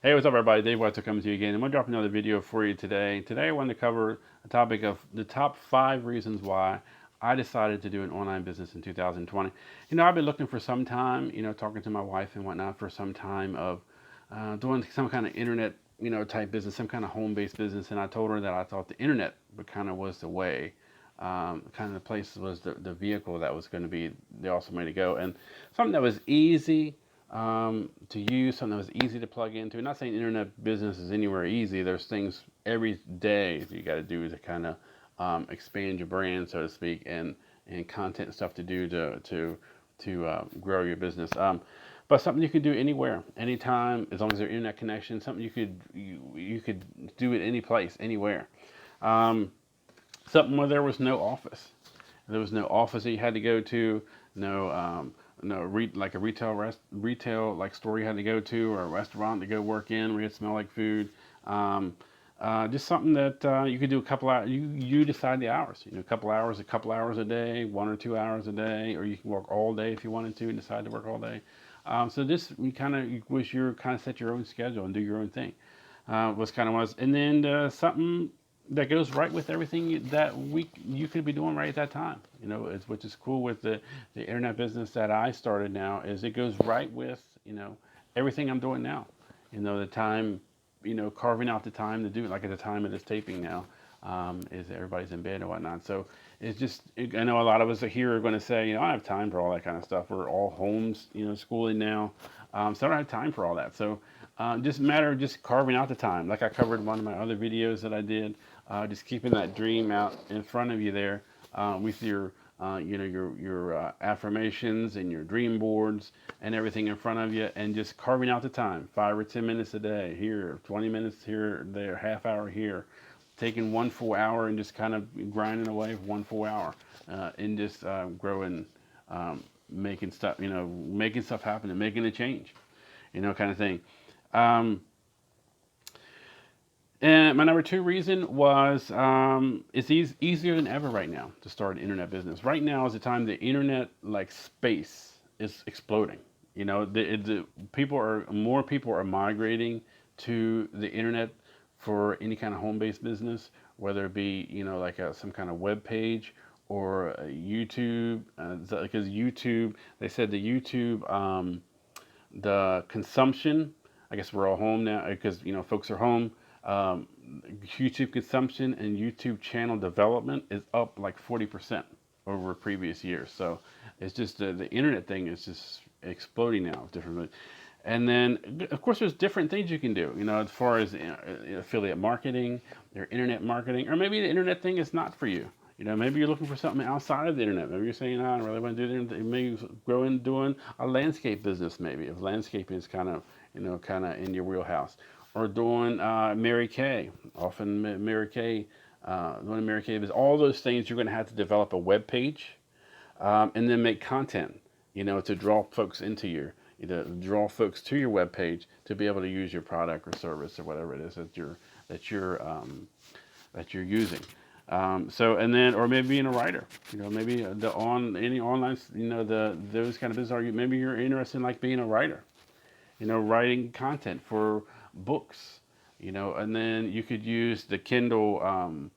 Hey, what's up, everybody? Dave Watson coming to you again. I'm going to drop another video for you today. Today, I want to cover a topic of the top 5 reasons why I decided to do an online business in 2020. I've been looking for some time, talking to my wife and whatnot for some time of doing some kind of internet, type business, some kind of home-based business. And I told her that I thought the internet kind of was the way, kind of the place was the vehicle that was going to be the awesome way to go. And something that was easy to use, something that was easy to plug into. Not saying internet business is anywhere easy. There's things every day that you got to do to kind of expand your brand, so to speak, and content and stuff to do to grow your business. But something you could do anywhere, anytime, as long as there's internet connection. Something you could do it any place, anywhere. Um, Something where there was no office. There was no office that you had to go to, no like a retail like store you had to go to, or a restaurant to go work in where it smell like food. Um, just something that you could do a couple hours. You decide the hours. A couple hours a day, 1 or 2 hours a day, or you can work all day if you wanted to and decide to work all day. So this you kind of wish you kind of set your own schedule and do your own thing. Was kind of was, and then something that goes right with everything that you could be doing right at that time. Which is cool with the internet business that I started now is it goes right with everything I'm doing now. The time, carving out the time to do it, like at the time of this taping now, is everybody's in bed and whatnot. So it's just, I know a lot of us here are going to say, I don't have time for all that kind of stuff. We're all homes, schooling now. So I don't have time for all that. So just a matter of just carving out the time. Like I covered in one of my other videos that I did, just keeping that dream out in front of you there with your affirmations and your dream boards and everything in front of you, and just carving out the time, 5 or 10 minutes a day here, 20 minutes here, there, half hour here, taking 1 full hour and just kind of grinding away for 1 full hour, and just growing, making stuff, making stuff happen and making a change, kind of thing. Um, and my number 2 reason was it's easier than ever right now to start an internet business. Right now is the time the internet like space is exploding. The more people are migrating to the internet for any kind of home-based business, whether it be like some kind of web page or YouTube, because YouTube, they said the consumption. I guess we're all home now because folks are home. Um, YouTube consumption and YouTube channel development is up like 40% over previous years. So it's just the internet thing is just exploding now. Different, and then of course there's different things you can do. As far as affiliate marketing, or internet marketing, or maybe the internet thing is not for you. Maybe you're looking for something outside of the internet. Maybe you're saying, I don't really want to do the internet. Maybe grow in doing a landscape business, maybe, if landscaping is kind of in your wheelhouse. Or doing Mary Kay. Often Mary Kay, doing Mary Kay is all those things you're going to have to develop a web page, and then make content, to draw folks into draw folks to your web page to be able to use your product or service or whatever it is that you're that you're using. So and then, or maybe being a writer, maybe any online, those kind of business. Maybe you're interested in like being a writer, writing content for books, and then you could use the Kindle,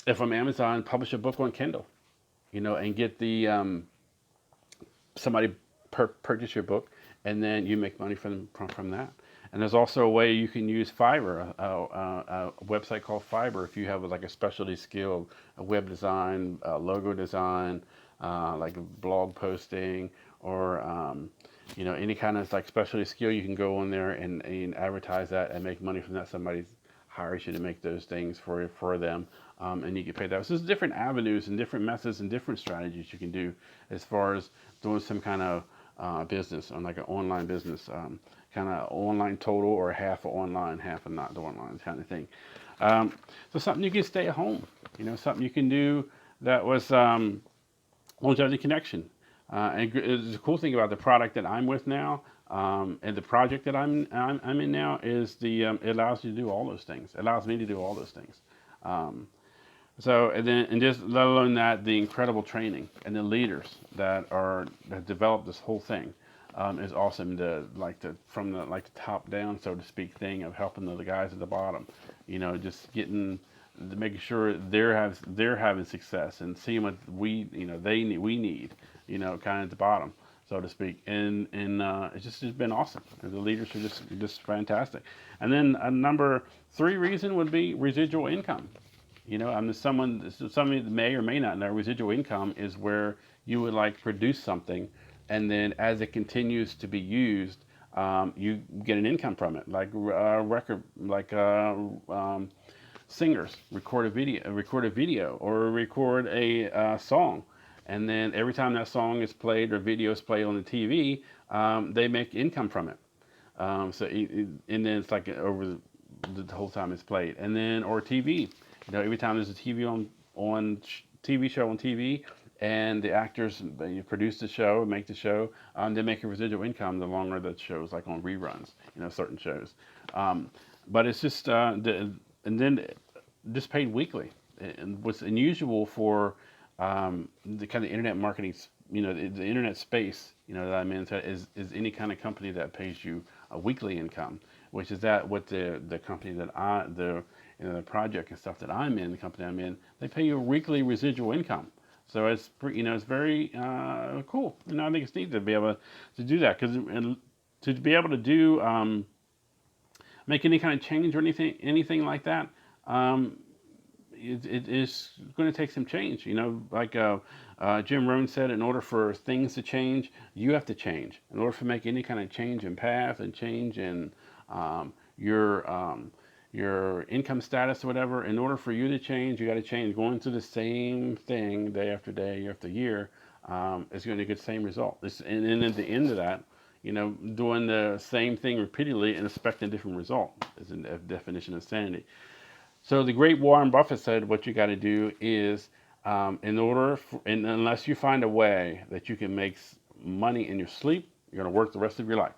if from Amazon, publish a book on Kindle, and get the somebody purchase your book, and then you make money from that. And there's also a way you can use Fiverr, a website called Fiverr, if you have like a specialty skill, a web design, logo design, like blog posting, or any kind of like specialty skill. You can go on there and advertise that and make money from that. Somebody hires you to make those things for them, and you get paid that. So there's different avenues and different methods and different strategies you can do as far as doing some kind of business on like an online business, kind of online total, or half of online, half of not the online kind of thing. So something you can stay at home, something you can do that was longevity connection. And the cool thing about the product that I'm with now, and the project that I'm in now, is it allows you to do all those things. It allows me to do all those things. Um, and just let alone that, the incredible training and the leaders that developed this whole thing. is awesome. From the like the top down, so to speak, thing of helping the guys at the bottom. Just making sure they're having success and seeing what we need. Kind of at the bottom, so to speak. And it's been awesome. The leaders are just fantastic. And then a number three reason would be residual income. I'm just somebody that may or may not know, residual income is where you would like produce something, and then as it continues to be used, you get an income from it, like record, like singers record a video, or record a song, and then every time that song is played or video is played on the TV, they make income from it. And then it's like over the whole time it's played, and then or TV. Every time there's a TV show on TV, and the actors produce the show, make the show, they make a residual income the longer the show's like on reruns. Certain shows, but it's just and then just paid weekly. And what's unusual for the kind of internet marketing, the internet space, that I'm in, is any kind of company that pays you a weekly income, which is that what the company that the project and stuff that I'm in, the company I'm in, they pay you a weekly residual income. So it's very cool. I think it's neat to be able to do that, because to be able to do make any kind of change or anything like that, it is going to take some change. Like Jim Rohn said, in order for things to change, you have to change. In order to make any kind of change in path and change in your income status or whatever, in order for you to change, you got to change. Going through the same thing day after day, year after year, is going to get the same result. And then at the end of that, doing the same thing repeatedly and expecting a different result is a definition of sanity. So the great Warren Buffett said, what you got to do is, unless you find a way that you can make money in your sleep, you're going to work the rest of your life.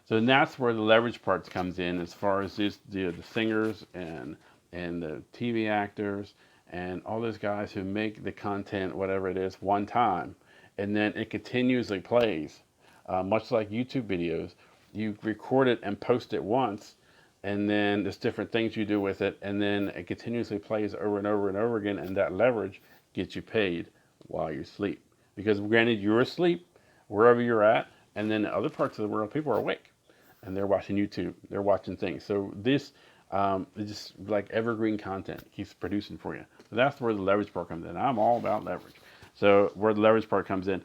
So that's where the leverage parts comes in, as far as the singers and the TV actors and all those guys who make the content, whatever it is, one time, and then it continuously plays, much like YouTube videos. You record it and post it once, and then there's different things you do with it, and then it continuously plays over and over and over again, and that leverage gets you paid while you sleep. Because granted, you're asleep wherever you're at, and then in other parts of the world, people are awake, and they're watching YouTube, they're watching things. So this is just like evergreen content keeps producing for you. So that's where the leverage part comes in. I'm all about leverage. So where the leverage part comes in.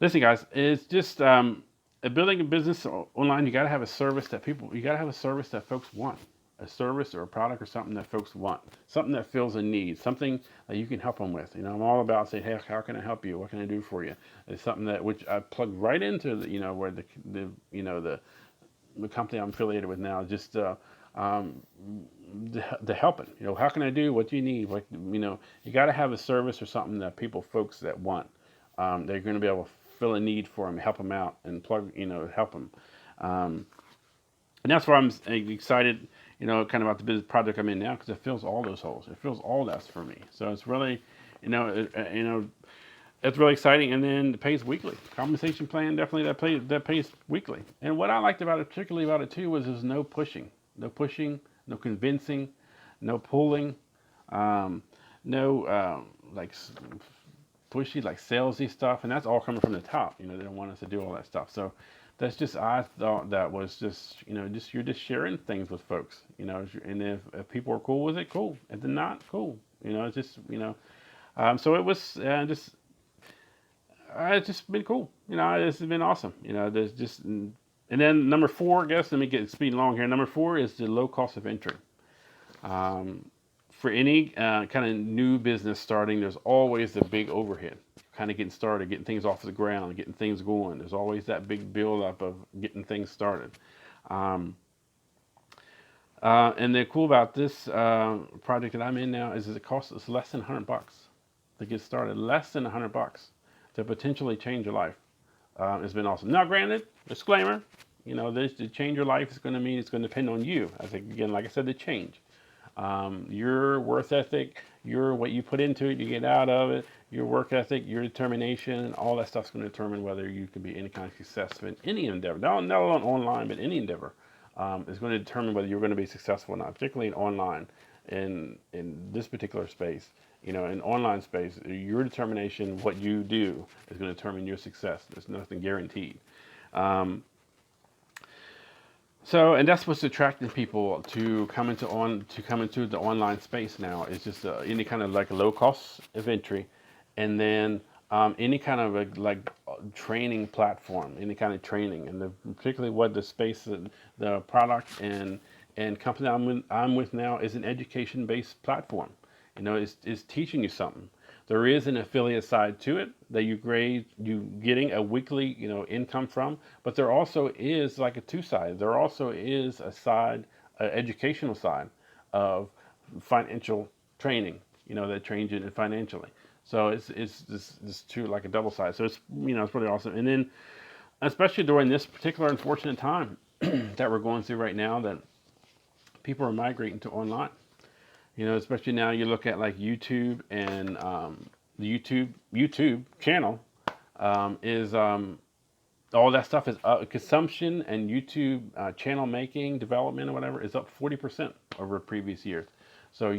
Listen, guys, it's just building a business online. You got to have a service that folks want. A service or a product or something that folks want. Something that fills a need. Something that you can help them with. I'm all about saying, hey, how can I help you? What can I do for you? It's something which I plug right into where the company I'm affiliated with now, just the helping. How can I do? What do you need? You got to have a service or something that folks that want. They're going to be able to fill a need for them, help them out, and help them. And that's why I'm excited, kind of about the business project I'm in now, because it fills all those holes. It fills all that for me. So it's really, it's really exciting. And then it pays weekly. Compensation plan, definitely that pays weekly. And what I liked particularly about it too, was there's no pushing, no convincing, no pulling, no like pushy, like salesy stuff. And that's all coming from the top. They don't want us to do all that stuff. So that's just, I thought that was just, you're just sharing things with folks, and if people are cool with it, cool. If they're not, cool. It's just, so it was it's just been cool. This has been awesome. There's just, and then number 4, I guess, let me get speeding along here. Number 4 is the low cost of entry. For any kind of new business starting, there's always the big overhead. Kind of getting started, getting things off the ground, getting things going. There's always that big build-up of getting things started. And the cool about this project that I'm in now is it costs us less than $100 to get started. Less than $100 to potentially change your life. It's been awesome. Now, granted, disclaimer, this to change your life is going to mean it's going to depend on you. I think, again, like I said, the change. Your worth ethic, what you put into it, you get out of it, your work ethic, your determination, all that stuff's going to determine whether you can be any kind of success in any endeavor. Not only online, but any endeavor is going to determine whether you're going to be successful or not, particularly in online, in this particular space. In online space, your determination, what you do, is going to determine your success. There's nothing guaranteed. Um, and that's what's attracting people to come into the online space now. Is just any kind of like a low cost of entry, and then any kind of training platform, any kind of training, and particularly what the space, the product and company I'm with now is an education based platform. Is teaching you something. There is an affiliate side to it that you getting a weekly, income from, but there also is like a two side. There also is a side, educational side of financial training, that trains you financially. So it's this two, like a double side. So it's pretty awesome. And then especially during this particular unfortunate time that we're going through right now, that people are migrating to online. Especially now you look at like YouTube and the YouTube channel is all that stuff is consumption, and YouTube channel making, development, or whatever is up 40% over previous years. So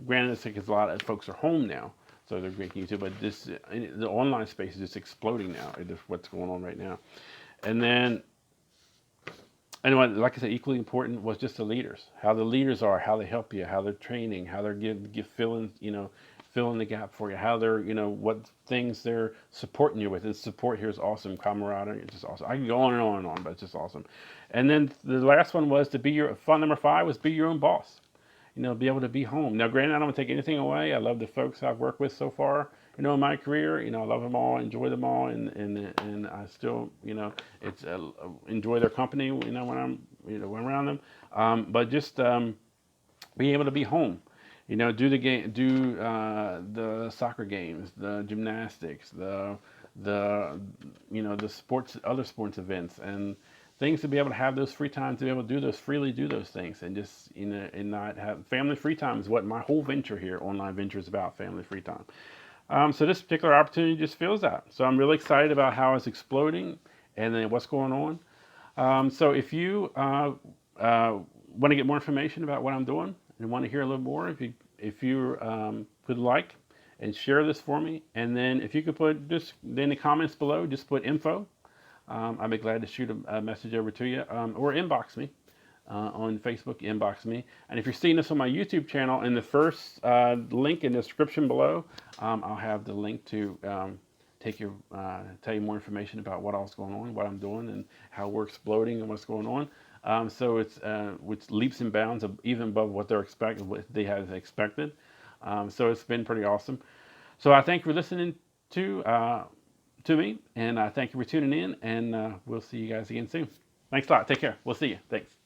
granted, it's because a lot of folks are home now, so they're making YouTube, but the online space is just exploding now. It is what's going on right now, and then. And like I said, equally important was just the leaders. How the leaders are, how they help you, how they're training, how they're filling the gap for you, how they're, what things they're supporting you with. And support here is awesome. Camaraderie, it's just awesome. I can go on and on and on, but it's just awesome. And then the last one was fun number 5 was be your own boss. Be able to be home. Now, granted, I don't take anything away. I love the folks I've worked with so far. In my career, I love them all, enjoy them all, and I still, it's enjoy their company, when when around them. But just being able to be home, do the soccer games, the gymnastics, the sports, other sports events, and things to be able to have those free time to be able to freely do those things, and just and not have family free time is what my whole venture here, online venture, is about. Family free time. So this particular opportunity just fills that. So I'm really excited about how it's exploding and then what's going on. So if you want to get more information about what I'm doing and want to hear a little more, if you would like, and share this for me, and then if you could put just in the comments below, just put info. I'd be glad to shoot a message over to you, or inbox me. On Facebook, inbox me. And if you're seeing this on my YouTube channel, in the first link in the description below, I'll have the link to tell you more information about what else is going on, what I'm doing, and how we're exploding and what's going on. So it's which leaps and bounds even above what what they have expected. So it's been pretty awesome. So I thank you for listening to me, and I thank you for tuning in, and we'll see you guys again soon. Thanks a lot. Take care. We'll see you. Thanks.